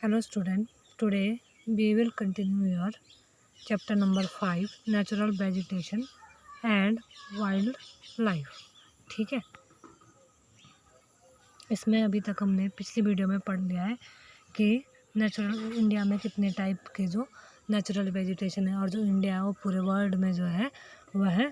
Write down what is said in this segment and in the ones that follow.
Hello student, today we will continue your chapter number 5 natural vegetation and wildlife। ठीक है, इसमें अभी तक हमने पिछली वीडियो में पढ़ लिया है कि नेचुरल इंडिया में कितने टाइप के जो नेचुरल वेजिटेशन है और जो इंडिया है वो पूरे वर्ल्ड में जो है वह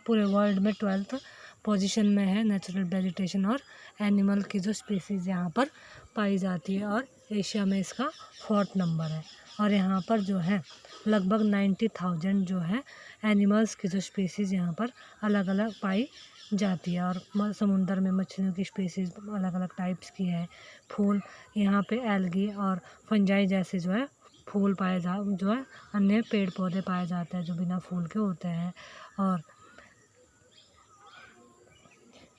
पूरे वर्ल्ड में 12th पोजीशन में है नेचुरल वेजिटेशन और एनिमल की जो स्पीसीज़ यहाँ पर पाई जाती है और एशिया में इसका 4th नंबर है। और यहाँ पर जो है लगभग 90,000 जो है एनिमल्स की जो स्पीसीज़ यहाँ पर अलग अलग पाई जाती है। और समुंदर में मछलियों की स्पीसीज़ अलग अलग टाइप्स की है। फूल यहाँ पे एल्गी और फंजाई जैसे जो है फूल पाए जो है अन्य पेड़ पौधे पाए जाते हैं जो बिना फूल के होते हैं। और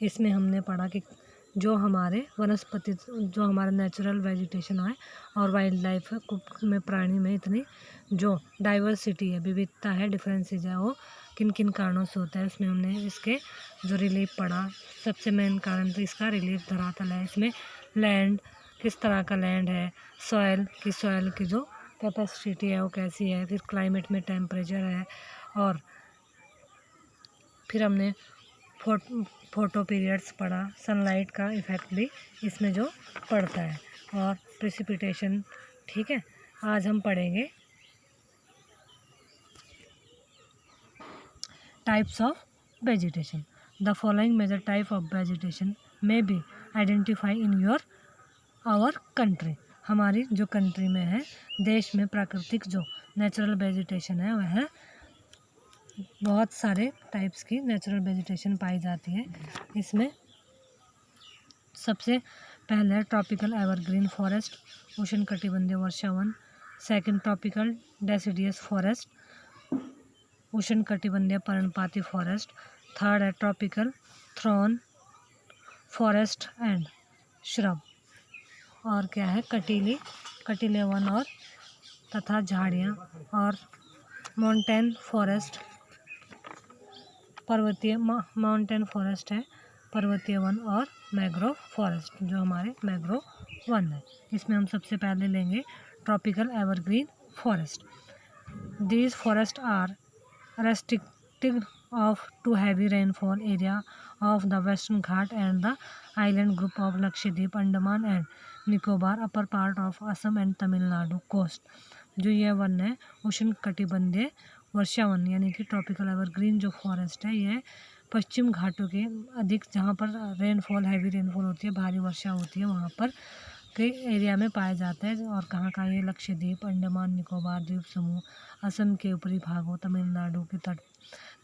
इसमें हमने पढ़ा कि जो हमारे वनस्पति जो हमारा नेचुरल वेजिटेशन है और वाइल्ड लाइफ में प्राणी में इतनी जो डाइवर्सिटी है, विविधता है, डिफरेंसेस है, वो किन किन कारणों से होता है। इसमें हमने इसके जो रिलीफ पढ़ा। सबसे मेन कारण तो इसका रिलीफ धरातल है। इसमें लैंड किस तरह का लैंड है, सॉयल की जो कैपेसिटी है वो कैसी है, फिर क्लाइमेट में टेम्परेचर है। और फिर हमने फोटो पीरियड्स पढ़ा, सनलाइट का इफ़ेक्ट भी इसमें जो पड़ता है और प्रेसिपिटेशन। ठीक है, आज हम पढ़ेंगे types of vegetation. The following major type of vegetation may be identify in your our country. हमारी जो कंट्री में है, देश में प्राकृतिक जो नेचुरल वेजिटेशन है वह बहुत सारे टाइप्स की नेचुरल वेजिटेशन पाई जाती है। इसमें सबसे पहले ट्रॉपिकल एवरग्रीन फॉरेस्ट, उष्णकटिबंधीय वर्षावन। सेकंड ट्रॉपिकल डेसिडियस फॉरेस्ट, उष्णकटिबंधीय पर्णपाती फॉरेस्ट। थर्ड है tropical thrown forest and shrub. और क्या है कटीले वन और तथा झाड़ियाँ। और माउंटेन फॉरेस्ट पर्वतीय माउंटेन फॉरेस्ट है, पर्वतीय वन। और मैंग्रोव फॉरेस्ट जो हमारे मैंग्रोव वन है। इसमें हम सबसे पहले लेंगे tropical evergreen forest. These forest are restricted off to heavy rainfall area of the western Ghat and the island group of Lakshadweep, Andaman and Nicobar, upper part of Assam and Tamil Nadu coast. जो ये वन है उष्ण कटिबंधीय वर्षावन यानी कि ट्रॉपिकल एवरग्रीन जो फॉरेस्ट है, यह पश्चिम घाटों के अधिक जहाँ पर रेनफॉल हैवी रेनफॉल होती है, भारी वर्षा होती है, वहाँ पर के एरिया में पाया जाता है। और कहाँ कहाँ ये लक्षद्वीप, अंडमान निकोबार द्वीप समूह, असम के ऊपरी भागों, तमिलनाडु के तट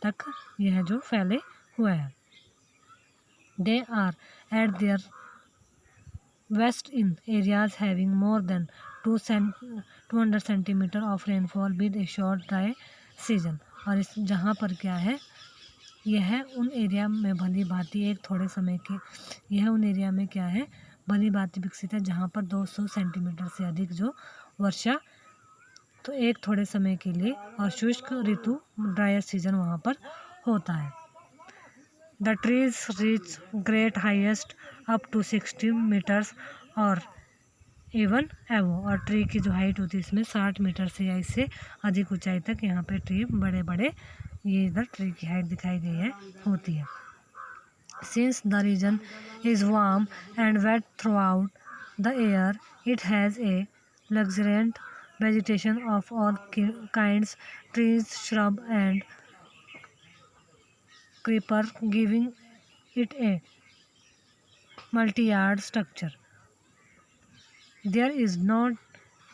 तक यह जो फैले हुए हैं। They are at their best in areas having more than 200 centimetre of rainfall with a short dry season. और इस जहाँ पर क्या है, यह उन एरिया में भली भांति एक थोड़े समय के यह उन एरिया में क्या है भली भांति विकसित है जहाँ पर 200 सेंटीमीटर से अधिक जो वर्षा तो एक थोड़े समय के लिए और शुष्क ऋतु ड्रायर सीजन वहाँ पर होता है। The trees reach great highest up to 60 metres और इवन एवो। और ट्री की जो हाइट होती है इसमें 60 मीटर से या इससे अधिक ऊंचाई तक यहाँ पे ट्री बड़े बड़े ये इधर ट्री की हाइट दिखाई गई है होती है। Since the region is warm and wet throughout the year, it has a luxuriant vegetation of all kinds, trees, shrub and creeper, giving it a multi-yard structure. There is no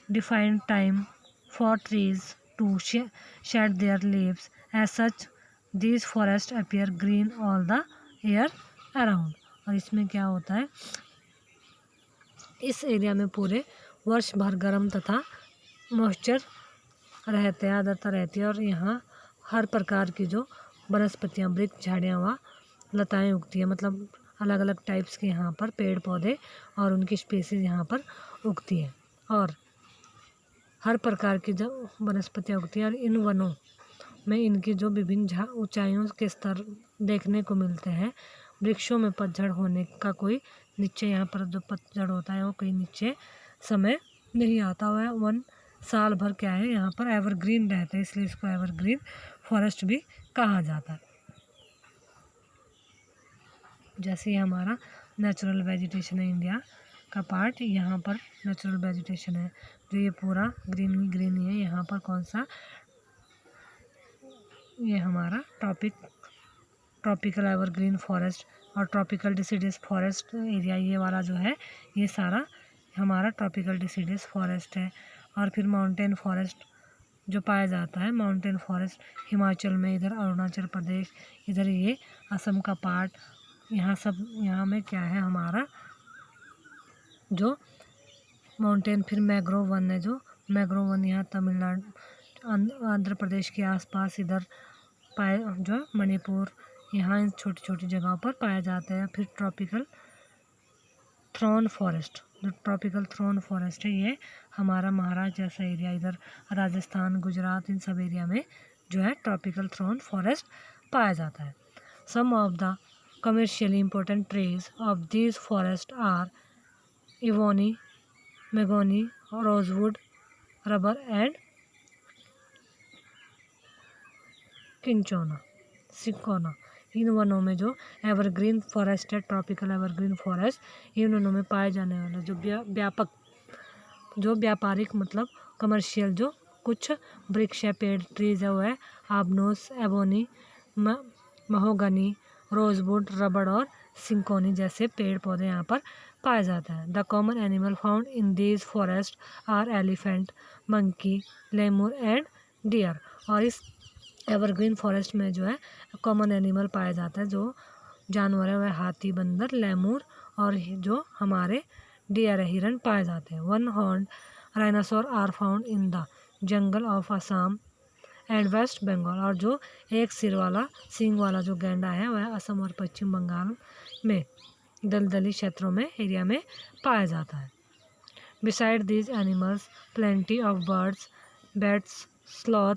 defined time for trees to shed their leaves. As such, these forests appear green all the year around. और इसमें क्या होता है, इस area में पूरे वर्ष भर गर्म तथा मॉइस्चर रहते हैं, आर्द्रता रहती है। और यहाँ हर प्रकार की जो वनस्पतियाँ, वृक्ष, झाड़ियाँ व लताएँ उगती है। मतलब अलग अलग टाइप्स के यहाँ पर पेड़ पौधे और उनकी स्पीसीज यहाँ पर उगती है। और हर प्रकार की जो वनस्पतियाँ उगती हैं और इन वनों में इनकी जो विभिन्न ऊंचाइयों के स्तर देखने को मिलते हैं। वृक्षों में पतझड़ होने का कोई निश्चय यहाँ पर जो पतझड़ होता है वो कोई निश्चय समय नहीं आता, वह वन साल भर क्या है यहाँ पर एवरग्रीन रहते हैं, इसलिए इसको एवरग्रीन फॉरेस्ट भी कहा जाता है। जैसे ये हमारा नेचुरल वेजिटेशन है इंडिया का पार्ट, यहाँ पर नेचुरल वेजिटेशन है जो ये पूरा ग्रीन ग्रीन है। यहाँ पर कौन सा, ये हमारा ट्रॉपिकल एवरग्रीन फॉरेस्ट और ट्रॉपिकल डिसिडियस फॉरेस्ट एरिया, ये वाला जो है ये सारा हमारा ट्रॉपिकल डिसिडियस फॉरेस्ट है। और फिर माउंटेन फॉरेस्ट जो पाया जाता है, माउंटेन फॉरेस्ट हिमाचल में, इधर अरुणाचल प्रदेश, इधर ये असम का पार्ट, यहाँ में क्या है हमारा जो माउंटेन। फिर मैंग्रोव वन है, जो मैंग्रोव वन यहाँ तमिलनाडु आंध्र प्रदेश के आसपास इधर पाए, जो मणिपुर, यहाँ इन छोटी छोटी जगहों पर पाया जाता है। फिर ट्रॉपिकल थ्रॉन फॉरेस्ट, जो ट्रॉपिकल थ्रॉन फॉरेस्ट है ये हमारा महाराष्ट्र जैसा एरिया, इधर राजस्थान, गुजरात, इन सब एरिया में जो है ट्रॉपिकल थ्रॉन फॉरेस्ट पाया जाता है। Some of the commercially important trees of these forests are ebony, mahogany, rosewood, rubber and cinchona। इन वनों में जो एवरग्रीन फॉरेस्ट है, ट्रॉपिकल एवरग्रीन फॉरेस्ट, इन वनों में पाए जाने वाले जो व्यापारिक मतलब कमर्शियल जो कुछ वृक्ष है, पेड़ ट्रीज है, वो है आबनोस, एबोनी, महोगनी, रोजवुड, रबड़ और सिंकोनी जैसे पेड़ पौधे यहाँ पर पाए जाते हैं। The common animal found in these forest are elephant, monkey, lemur and deer. और इस एवरग्रीन फॉरेस्ट में जो है कॉमन एनिमल पाया जाता है, जो जानवर है वह हाथी, बंदर, लेमूर और जो हमारे डियर हिरन पाए जाते हैं। One horn rhinoceros are found in the jungle of Assam and West Bengal. और जो एक सिर वाला सींग वाला जो गैंडा है वह असम और पश्चिम बंगाल में दलदली क्षेत्रों में एरिया में पाया जाता है। Besides these animals plenty of birds, bats, sloth,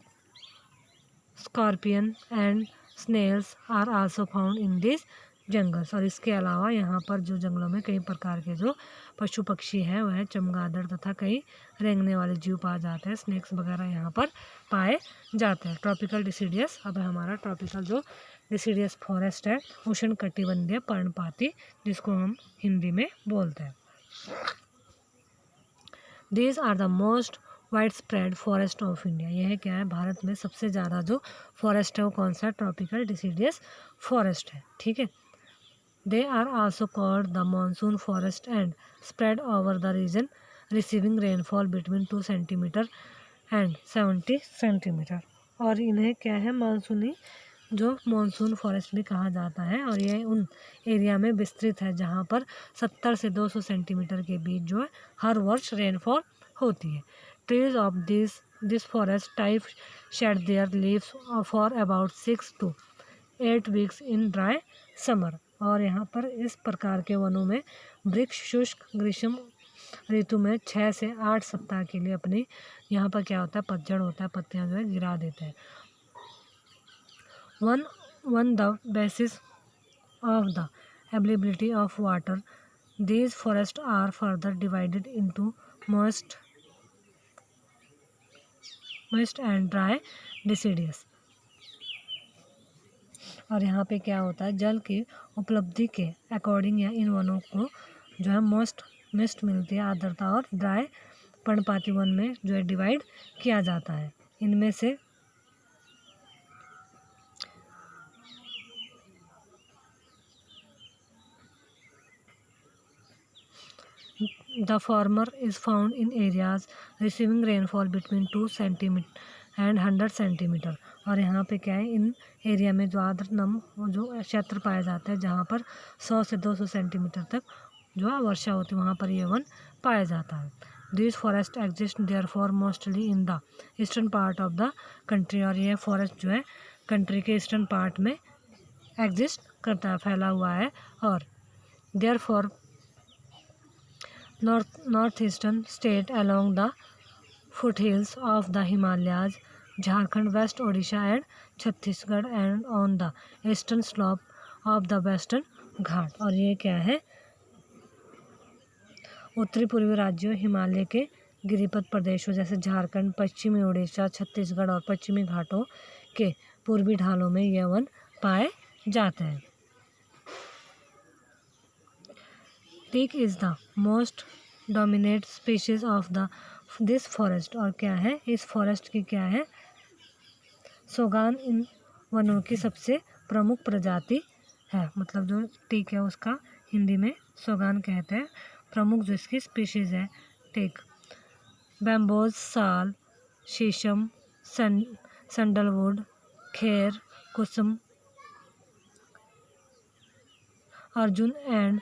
scorpion and snails are also found in this jungles. और इसके अलावा यहाँ पर जो जंगलों में कई प्रकार के जो पशु पक्षी हैं वह चमगादड़ तथा कई रेंगने वाले जीव पाए जाते हैं, स्नेक्स वगैरह यहाँ पर पाए जाते हैं। ट्रॉपिकल डिसिडियस, अब हमारा ट्रॉपिकल जो डिसिडियस फॉरेस्ट है उष्ण कटिबंधीय पर्णपाती, जिसको हम हिंदी में बोलते हैं। These are the most wide spread forest of India. यह क्या है, भारत में सबसे ज़्यादा जो फॉरेस्ट है वो कौन सा, ट्रॉपिकल डिसिडियस फॉरेस्ट है। ठीक है, they are also called the monsoon forest and spread over the region receiving rainfall between 2 centimetre and 70 centimetre. और इन्हें क्या है, मानसूनी जो मानसून फॉरेस्ट भी कहा जाता है। और यह उन एरिया में विस्तृत है जहाँ पर 70 से 200 सेंटीमीटर के बीच जो है हर वर्ष रेनफॉल होती है। Trees of this forest type shade there leaves for about 6 to 8 weeks in dry summer. और यहाँ पर इस प्रकार के वनों में वृक्ष शुष्क ग्रीष्म ऋतु में 6 से 8 सप्ताह के लिए अपनी यहाँ पर क्या होता है, पतझड़ होता है, पत्तियाँ जो है गिरा देते हैं। On the basis of the availability of water, these forest are further divided into moist and dry deciduous. और यहाँ पे क्या होता है, जल की उपलब्धि के अकॉर्डिंग या इन वनों को जो है मिस्ट मिलती है, आर्द्रता और ड्राई पर्णपाती वन में जो है डिवाइड किया जाता है। इनमें से the former is found in areas receiving rainfall between 2 centimetre and 100 centimetre. और यहाँ पे क्या है, इन एरिया में जो आर्द्र जो क्षेत्र पाया जाता है जहाँ पर 100 से 200 सेंटीमीटर तक जो है वर्षा होती है, वहाँ पर ये वन पाया जाता है। This forest exist there for mostly in the eastern part of the country. और ये फॉरेस्ट जो है कंट्री के ईस्टर्न पार्ट में एग्जिस्ट करता है, फैला हुआ है। और there for northeastern state along the foothills of the Himalayas, Jharkhand, West Odisha and Chhattisgarh and on the eastern slope of the Western Ghat। और ये क्या है, उत्तरी पूर्वी राज्यों, हिमालय के गिरिपथ प्रदेशों जैसे झारखंड, पश्चिमी उड़ीसा, छत्तीसगढ़ और पश्चिमी घाटों के पूर्वी ढालों में यह वन पाए जाते हैं। Teak is the most dominate species of this forest. और क्या है इस फॉरेस्ट की, क्या है, सोगान इन वनों की सबसे प्रमुख प्रजाति है। मतलब जो टीक है उसका हिंदी में सोगान कहते हैं। प्रमुख जो इसकी स्पीशीज है teak, bamboos, sal, sheesham, sandalwood, khair, kusum, arjun and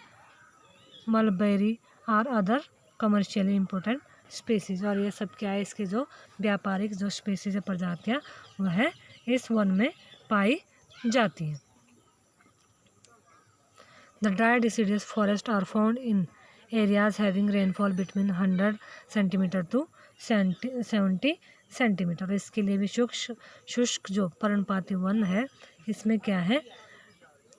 mulberry are other commercially important species. और ये सब क्या है, इसके जो व्यापारिक जो स्पीसीज है, प्रजातियाँ, वह इस वन में पाई जाती हैं। The dry deciduous forest are found in areas having rainfall between 100 centimetre to 70 centimetre. इसके लिए भी शुष्क जो पर्णपाती वन है, इसमें क्या है,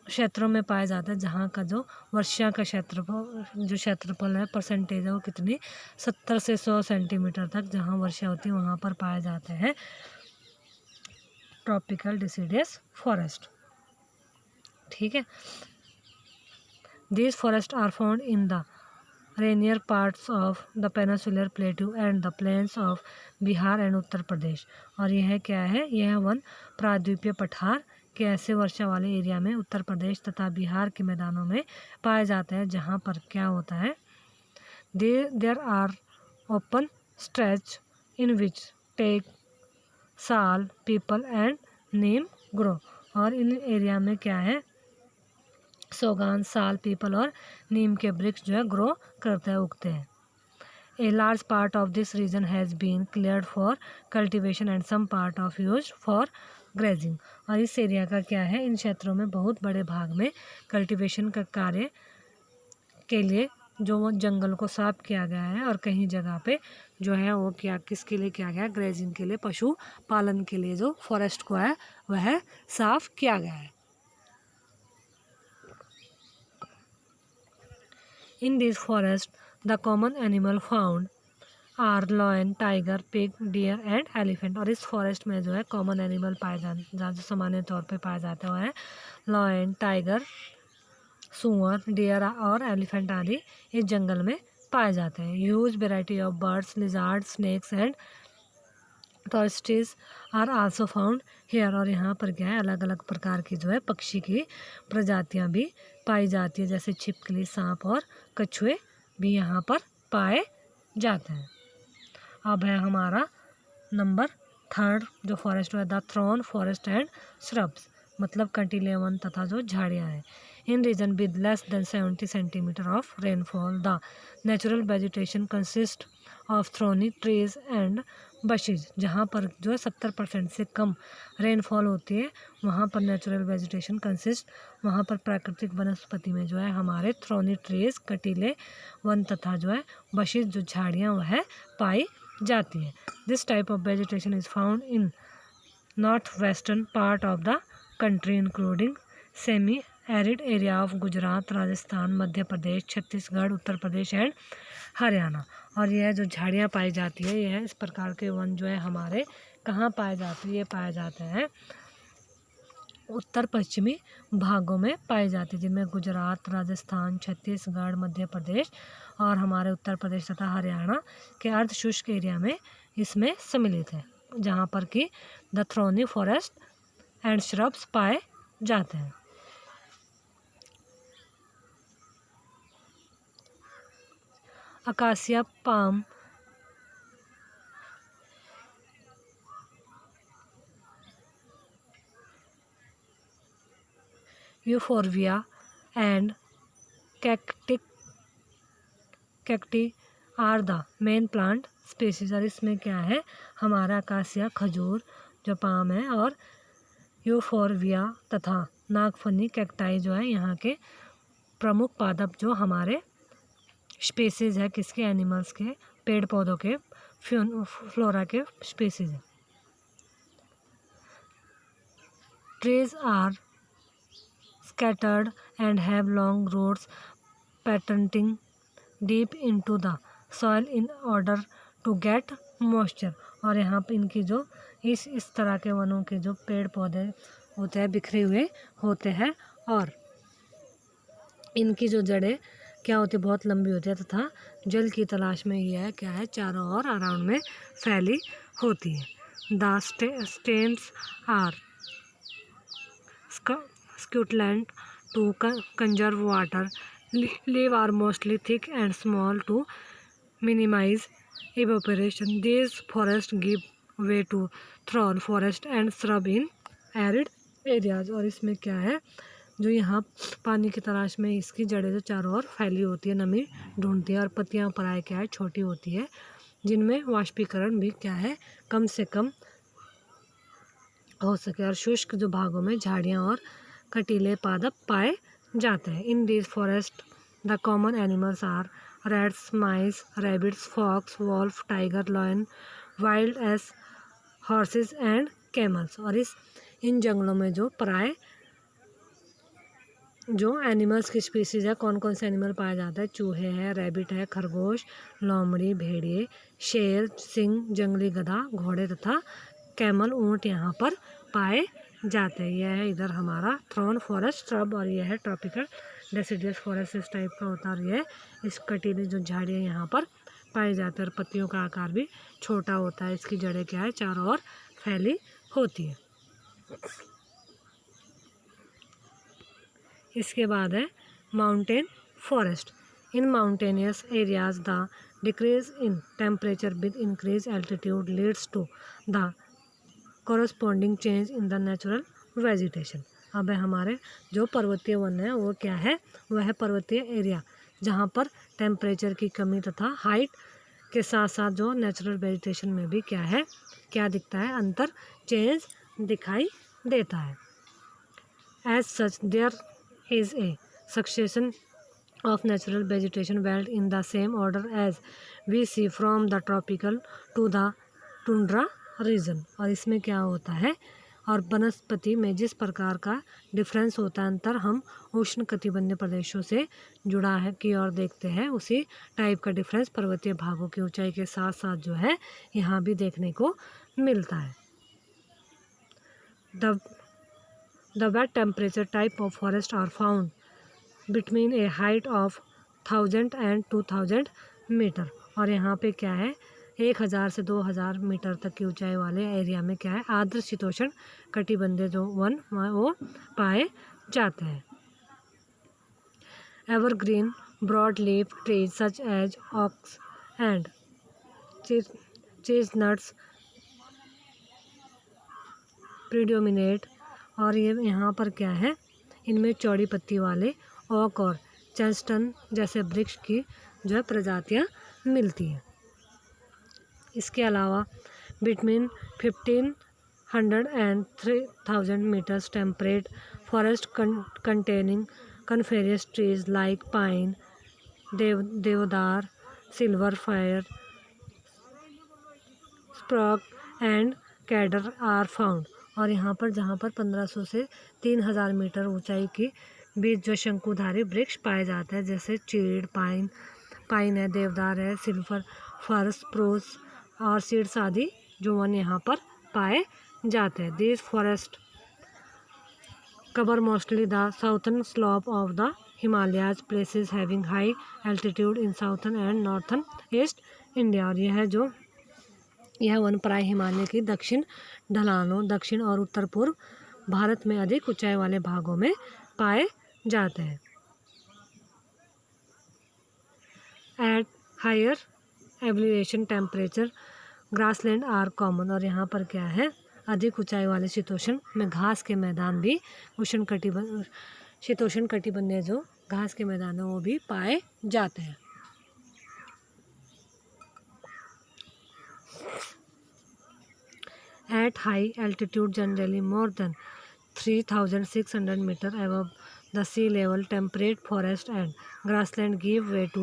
क्षेत्रों में पाया जाता है जहाँ का जो वर्षा का क्षेत्रफल है, परसेंटेज है, वो कितनी 70 से 100 सेंटीमीटर तक जहाँ वर्षा होती है वहाँ पर पाए जाते हैं ट्रॉपिकल डिसिडियस फॉरेस्ट। ठीक है। These forests are found in the rainier parts of the peninsular plateau and the plains of Bihar and Uttar Pradesh. और यह क्या है, यह वन प्रायद्वीपीय पठार के ऐसे वर्षा वाले एरिया में उत्तर प्रदेश तथा बिहार के मैदानों में पाए जाते हैं जहाँ पर क्या होता है, there are open stretch in which teak, sal, peepal and neem grow. और इन एरिया में क्या है, सोगान, साल, पीपल और नीम के वृक्ष जो है ग्रो करते हैं, उगते हैं। A large part of this region has been cleared for cultivation and some part of use for grazing. और इस एरिया का क्या है, इन क्षेत्रों में बहुत बड़े भाग में कल्टीवेशन का कार्य के लिए जो वो जंगल को साफ किया गया है, और कहीं जगह पे जो है वो क्या, किसके लिए किया गया, ग्रेजिंग के लिए, पशु पालन के लिए जो फॉरेस्ट को है वह साफ किया गया है। In these forests, the common animal found are lion, tiger, pig, deer and elephant। और इस फॉरेस्ट में जो है कॉमन एनिमल पाए जो सामान्य तौर पे पाए जाते हैं लॉयन, टाइगर, सुअर, डियर और एलिफेंट आदि इस जंगल में पाए जाते हैं। Huge variety of birds, lizard, snakes and tortoises are also found here. और यहाँ पर क्या है, अलग अलग प्रकार की जो है पक्षी की प्रजातियाँ भी पाई जाती है, जैसे छिपकली, सांप और कछुए भी यहाँ पर पाए जाते हैं। अब है हमारा नंबर 3 जो फॉरेस्ट है, the thorn forest and shrubs, मतलब कंटीले वन तथा जो झाड़ियाँ हैं। In region with less than 70 centimetre of rainfall, the natural vegetation consist of thorny trees and bushes. जहाँ पर जो है 70% से कम रेनफॉल होती है, वहाँ पर नेचुरल वेजिटेशन कंसिस्ट, वहाँ पर प्राकृतिक वनस्पति में जो है हमारे थ्रोनी ट्रीज, कटीले वन तथा जो है बशीज जो झाड़ियाँ वह पाई जाती है। This type of vegetation is found in north western part of the country including semi arid area of Gujarat, Rajasthan, Madhya Pradesh, Chhattisgarh, Uttar Pradesh and Haryana. और यह जो झाड़ियाँ पाई जाती है, यह इस प्रकार के वन जो है हमारे कहाँ पाए जाते हैं, ये पाए जाते हैं उत्तर पश्चिमी भागों में पाई जाती है, जिनमें गुजरात, राजस्थान, छत्तीसगढ़, मध्य प्रदेश और हमारे उत्तर प्रदेश तथा हरियाणा के अर्ध शुष्क एरिया में इसमें सम्मिलित है, जहाँ पर कि the thorny forest and shrubs पाए जाते हैं। Acacia palm, euphorbia and cacti are the main plant species. और इसमें क्या है, हमारा अकासिया खजूर जो पाम है, और यूफोर्बिया तथा नागफनी कैक्टाई जो है यहाँ के प्रमुख पादप जो हमारे स्पीसीज है, किसके, एनिमल्स के, पेड़ पौधों के, फ्लोरा के स्पीसीज है। Trees are scattered and have long roots patenting deep into the soil in order to get moisture. और यहाँ पे इनकी जो इस तरह के वनों के जो पेड़ पौधे होते हैं बिखरे हुए होते हैं और इनकी जो जड़ें क्या होती है, बहुत लंबी होती है तथा जल की तलाश में यह क्या है, चारों ओर अराउंड में फैली होती है। The stems are succulent to conserve water, leave are mostly thick and small to minimize evaporation. These forests give way to thorn forest and shrub in arid areas। और इसमें क्या है, जो यहाँ पानी की तलाश में इसकी जड़ें जो चारों ओर फैली होती है, नमी ढूंढती है और पत्तियाँ पराय क्या है, छोटी होती है, जिनमें वाष्पीकरण भी क्या है, कम से कम हो सके। और शुष्क जो भागों में झाड़ियाँ और कटीले पादप पाए जाते हैं। In this forest the common animals are rats, mice, rabbits, fox, wolf, tiger, lion, wild as horses and camels। और इन जंगलों में जो पराए जो एनिमल्स की स्पीसीज है, कौन कौन से एनिमल पाए जाते हैं, चूहे हैं, रैबिट है, खरगोश, लोमड़ी, भेड़िए, शेर, सिंह, जंगली गधा, घोड़े तथा कैमल, ऊँट यहाँ पर पाए जाते हैं। यह है इधर हमारा थ्रॉन फॉरेस्ट श्रब और यह है ट्रॉपिकल डेसिडियस फॉरेस्ट, इस टाइप का होता है। और यह इस कटीली जो झाड़ियाँ यहाँ पर पाई जाती है और पत्तियों का आकार भी छोटा होता है। इसकी जड़ें क्या है, चारों ओर फैली होती है। इसके बाद है mountain forest. In mountainous areas the decrease in temperature with increase altitude leads to the corresponding change in the natural vegetation. अब है हमारे जो पर्वतीय वन है वो क्या है, वह है पर्वतीय एरिया जहाँ पर टेम्परेचर की कमी तथा हाइट के साथ साथ जो नेचुरल वेजिटेशन में भी क्या है, क्या दिखता है, अंतर चेंज दिखाई देता है। As such there is a succession of natural vegetation belt in the same order as we see from the tropical to the tundra region। और इसमें क्या होता है, और वनस्पति में जिस प्रकार का डिफरेंस होता है, अंतर हम उष्ण कटिबंधीय प्रदेशों से जुड़ा है की ओर देखते हैं, उसी टाइप का डिफरेंस पर्वतीय भागों की ऊंचाई के साथ साथ जो है यहाँ भी देखने को मिलता है। The wet temperature type of forest are found between a height of 1000 and 2000 metre. और यहाँ पे क्या है, 1000 से 2000 मीटर तक की ऊंचाई वाले एरिया में क्या है, आर्द्र शीतोष्ण कटिबंधीय जो वन वो पाए जाते हैं। Evergreen broad leaf trees such as oaks and chestnuts predominate. और ये यहाँ पर क्या है, इनमें चौड़ी पत्ती वाले ओक और चेस्टन जैसे वृक्ष की जो है प्रजातियाँ मिलती हैं। इसके अलावा between 1500 and 3000 metres temperate forest containing coniferous trees like pine, deodar, silver fir, spruce and cedar are found. और यहाँ पर जहाँ पर 1500 से 3000 मीटर ऊंचाई की बीच जो शंकुधारी वृक्ष पाए जाते हैं, जैसे चीड़, पाइन है, देवदार है, सिल्वर फर, स्प्रूस और सीड्स आदि जो वन यहाँ पर पाए जाते हैं। This forest cover mostly the southern slope of the Himalayas, places having high altitude in southern and northern east India. और यह वन प्राय हिमालय की दक्षिण ढलानों, दक्षिण और उत्तर पूर्व भारत में अधिक ऊंचाई वाले भागों में पाए जाते हैं। At higher elevation temperature grassland are common. और यहाँ पर क्या है, अधिक ऊंचाई वाले शीतोष्ण में घास के मैदान भी शीतोष्ण कटिबंधीय जो घास के मैदान है वो भी पाए जाते हैं। At high altitude, generally more than 3600 meters above the sea level, temperate forest and grassland give way to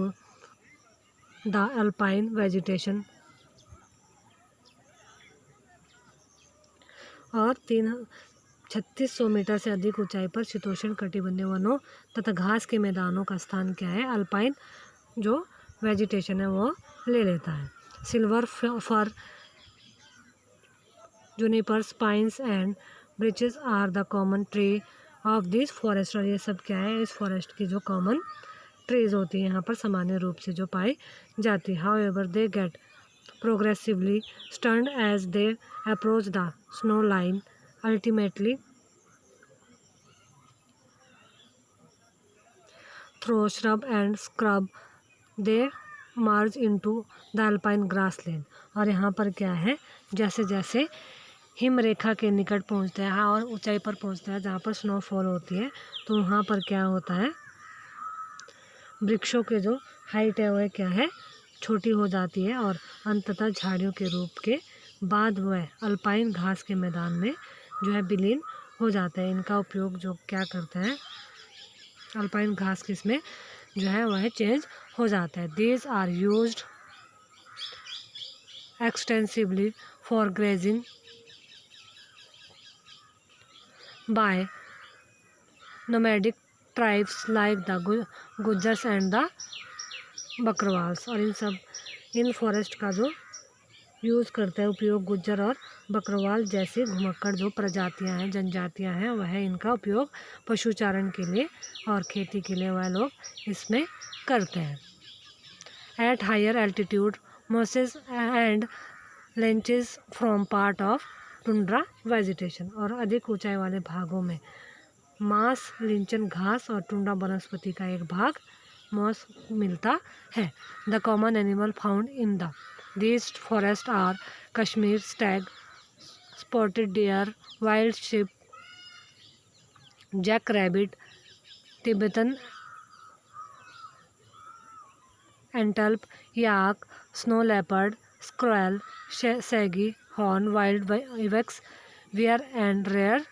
the alpine vegetation। और 3600 मीटर से अधिक ऊंचाई पर शीतोष्ण कटिबंधीय वनों तथा घास के मैदानों का स्थान क्या है, अल्पाइन जो वेजिटेशन है वो ले लेता है। Silver fir, junipers, pines and birches are the common tree of this forest. और ये सब क्या है, इस फॉरेस्ट की जो कॉमन ट्रीज होती है यहाँ पर सामान्य रूप से जो पाई जाती है। However they get progressively stunted as they approach the snow line, ultimately through shrub and scrub they merge into the alpine grassland. और यहाँ पर क्या है, जैसे जैसे हिम रेखा के निकट पहुँचते हैं और ऊंचाई पर पहुँचते हैं जहाँ पर स्नोफॉल होती है, तो वहाँ पर क्या होता है, वृक्षों के जो हाइट है वह क्या है, छोटी हो जाती है और अंततः झाड़ियों के रूप के बाद वह अल्पाइन घास के मैदान में जो है विलीन हो जाता है। इनका उपयोग जो क्या करते हैं, अल्पाइन घास के इसमें जो है वह चेंज हो जाता है। These are used extensively for grazing by nomadic tribes like the Gujjars and the Bakarwals. और इन फॉरेस्ट का जो यूज़ करते हैं, उपयोग गुज्जर और बकरवाल जैसी घुमक्कड़ जो प्रजातियां हैं, जनजातियां हैं, वह इनका उपयोग पशुचारण के लिए और खेती के लिए वह लोग इसमें करते हैं। At higher altitude mosses and lichens from part of tundra vegetation. और अधिक ऊंचाई वाले भागों में मांस, लिंचन घास और टुंड्रा वनस्पति का एक भाग मॉस मिलता है। The common animal found in the these forest are Kashmir stag, spotted deer, wild sheep, jack rabbit, Tibetan antelope, yak, snow leopard, squirrel, shaggy, horn, wild ibex, bear and rare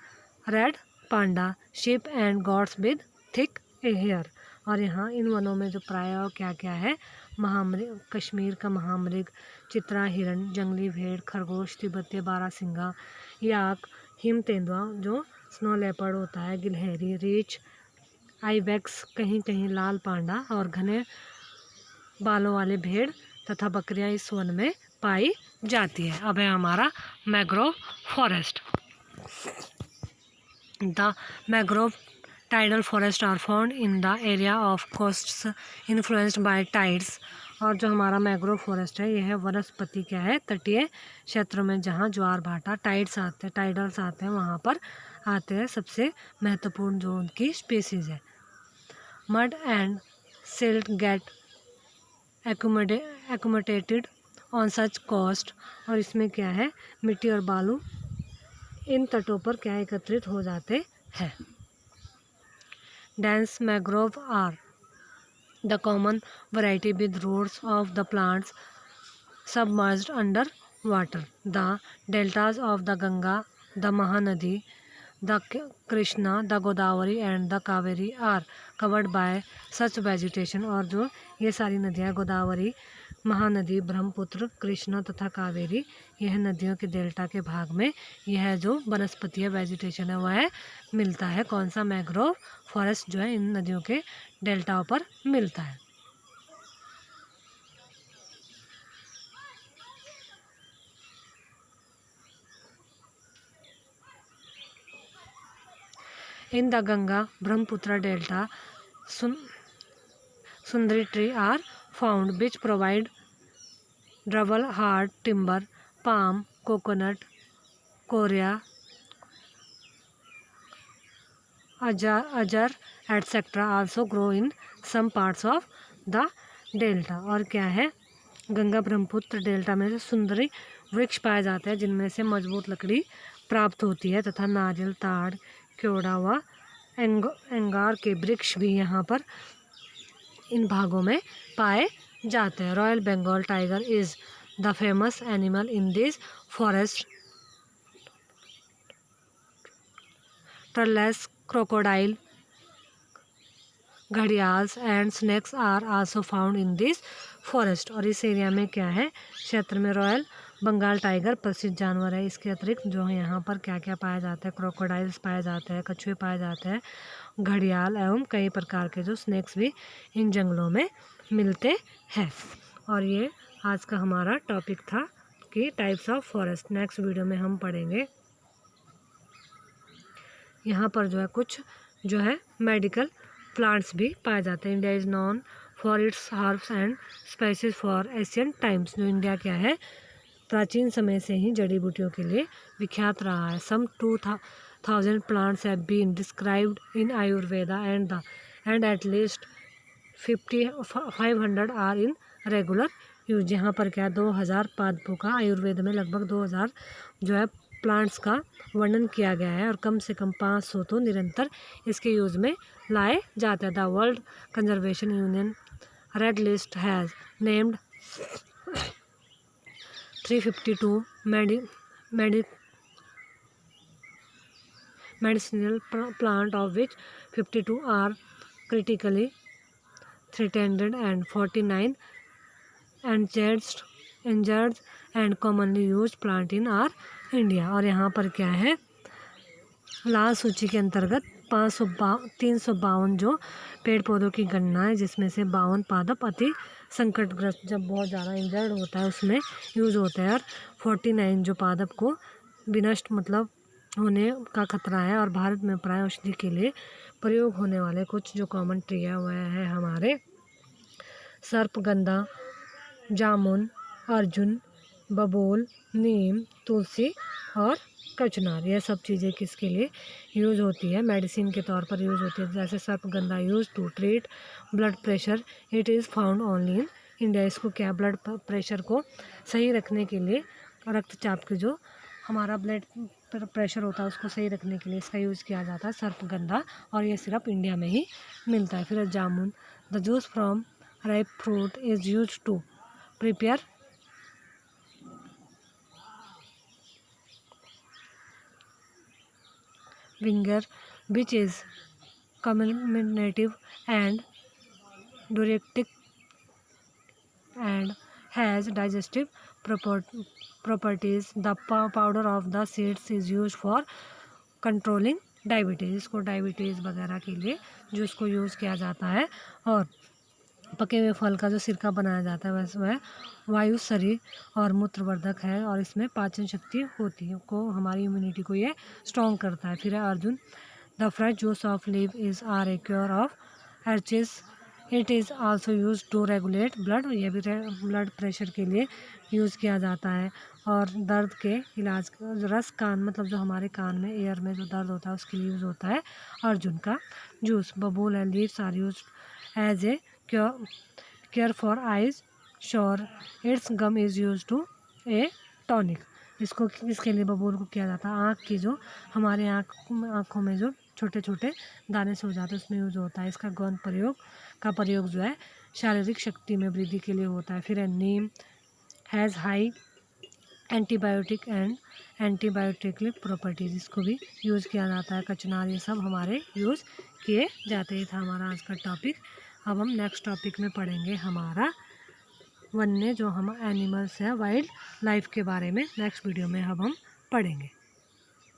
red panda, sheep and goats with thick hair. और यहाँ इन वनों में जो प्रायः क्या क्या है, महामृग, कश्मीर का महामृग, चित्रा हिरण, जंगली भेड़, खरगोश, तिब्बती बारहसिंगा, याक, हिम तेंदुआ जो स्नो लेपर्ड होता है, गिलहरी, रीछ, आइबेक्स, कहीं कहीं लाल पांडा और घने बालों वाले भेड़ तथा बकरियां इस वन में पाई जाती है। अब है हमारा mangrove forest. The mangrove tidal forest are found in the area of coasts influenced by tides. और जो हमारा मैंग्रोव फॉरेस्ट है, यह वनस्पति क्या है, तटीय क्षेत्रों में जहाँ ज्वार भाटा टाइड्स आते हैं, टाइडल्स आते हैं, वहाँ पर आते हैं। सबसे महत्वपूर्ण जो उनकी स्पीसीज है। Mud and silt get accumulated on such coast. और इसमें क्या है, मिट्टी और बालू इन तटों पर क्या एकत्रित हो जाते हैं। Dense mangrove are the common variety with roots of the plants submerged under water. The deltas of the Ganga, the Mahanadi, the Krishna, the Godavari and the Kaveri are covered by such vegetation. और जो ये सारी नदियाँ, गोदावरी, महानदी, ब्रह्मपुत्र, कृष्णा तथा कावेरी, यह नदियों के डेल्टा के भाग में यह जो वनस्पतीय वेजिटेशन है वह मिलता है। कौन सा, मैंग्रोव फॉरेस्ट जो है इन नदियों के डेल्टाओं पर मिलता है। In the Ganga Brahmaputra delta, Sundari tree are found which provide durable hard timber. Palm, coconut, keora, agar etcetera also grow in some parts of the delta. और क्या है, गंगा ब्रह्मपुत्र डेल्टा में जो सुंदरी वृक्ष पाए जाते हैं जिनमें से मजबूत लकड़ी प्राप्त होती है तथा नारियल, ताड़, केवड़ा व एंगार के वृक्ष भी यहाँ पर इन भागों में पाए जाते हैं। Royal Bengal tiger is the famous animal in this forest. Turtles, crocodile, gharials and snakes are also found in this forest. और इस एरिया में क्या है, क्षेत्र में रॉयल बंगाल टाइगर प्रसिद्ध जानवर है। इसके अतिरिक्त जो है यहाँ पर क्या क्या पाया जाता है, क्रोकोडाइल्स पाए जाते हैं, कछुए पाए जाते हैं, घड़ियाल एवं कई प्रकार के जो स्नेक्स भी इन जंगलों में मिलते हैं। और ये आज का हमारा टॉपिक था कि types of forest. Next video में हम पढ़ेंगे यहाँ पर जो है कुछ जो है मेडिकल प्लांट्स भी पाए जाते हैं। India is known for its herbs and spices for Asian times. जो इंडिया क्या है प्राचीन समय से ही जड़ी बूटियों के लिए विख्यात रहा है। सम 2000 plants have been described in Ayurveda and at least 500 are in regular use. यहाँ पर क्या 2000 पादपों का आयुर्वेद में लगभग 2000 जो है प्लांट्स का वर्णन किया गया है और कम से कम 500 तो निरंतर इसके यूज में लाए जाते हैं। The world conservation union red list has named 352 medicinal plant, of which 52 are critically threatened and 49 endangered and commonly used plant in our India। और यहाँ पर क्या है लाल सूची के अंतर्गत 352 जो पेड़ पौधों की गणना है, जिसमें से 52 पादप अति संकटग्रस्त जब बहुत ज़्यादा इंजर्ड होता है उसमें यूज़ होता है, और 49 जो पादप को विनष्ट मतलब होने का खतरा है। और भारत में प्राय औषधि के लिए प्रयोग होने वाले कुछ जो कॉमन ट्री है वह है हमारे सर्पगंधा, जामुन, अर्जुन, बबूल, नीम, तुलसी और कचनार। यह सब चीज़ें किसके लिए यूज़ होती है? मेडिसिन के तौर पर यूज़ होती है। जैसे sarpagandha use to treat blood pressure, it is found only in India. इसको क्या ब्लड प्रेशर को सही रखने के लिए, रक्तचाप के जो हमारा ब्लड प्रेशर होता है उसको सही रखने के लिए इसका यूज़ किया जाता है सर्पगंधा, और ये सिर्फ इंडिया में ही मिलता है। फिर jamun, the juice from ripe fruit is use to prepare vinegar, which is carminative and diuretic and has digestive properties. The powder of the seeds is used for controlling diabetes. इसको डायबिटीज़ वगैरह के लिए जो इसको यूज़ किया जाता है। और पके हुए फल का जो सिरका बनाया जाता है वैसे वह वायु शरीर और मूत्रवर्धक है, और इसमें पाचन शक्ति होती है को हमारी इम्यूनिटी को ये स्ट्रॉन्ग करता है। फिर है arjun, the fresh juice of leave is are a cure of aches, it is also use to regulate blood. ये भी ब्लड प्रेशर के लिए यूज़ किया जाता है। और दर्द के इलाज रस कान मतलब जो हमारे कान में एयर में जो दर्द होता है उसके लिए यूज़ होता है अर्जुन का juice. Babool and leaves are use as a care for eyes sure, its gum is use to a tonic. इसके लिए बबूल को किया जाता है आँख की जो हमारे आँखों में जो छोटे छोटे दाने से हो जाते हैं उसमें यूज़ होता है। इसका गौण प्रयोग जो है शारीरिक शक्ति में वृद्धि के लिए होता है। फिर neem has high antibiotic and antibiotic properties, इसको भी यूज़ किया जाता है। कचनार, ये सब हमारे यूज़ किए जाते। था हमारा आज का टॉपिक। अब हम नेक्स्ट टॉपिक में पढ़ेंगे हमारा वन्य जो हम एनिमल्स हैं वाइल्ड लाइफ के बारे में। नेक्स्ट वीडियो में अब हम पढ़ेंगे।